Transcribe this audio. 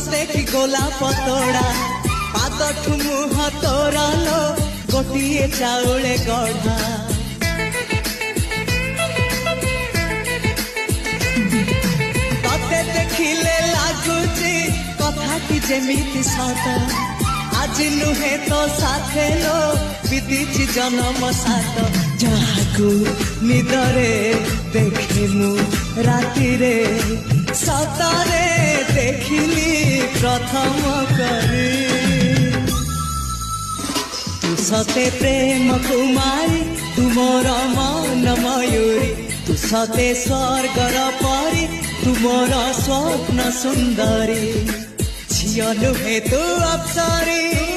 सते कि गोलाप तोड़ा पादठु मुह तोरा लो गोटिए चाउले गढ़ा तते देखिले लागुची कथा कि जेमिति सत आज नुहे तो साथे लो विदिची जन्म सात जहाकू निदरे देखी मु राति रे सतरे देखिली प्रथम करी तू सते प्रेम कुमारी तुमर मन मयूरी तू सते स्वर्गर परी तुमर स्वप्न सुंदरी झियो नुहे तू अप्सरी।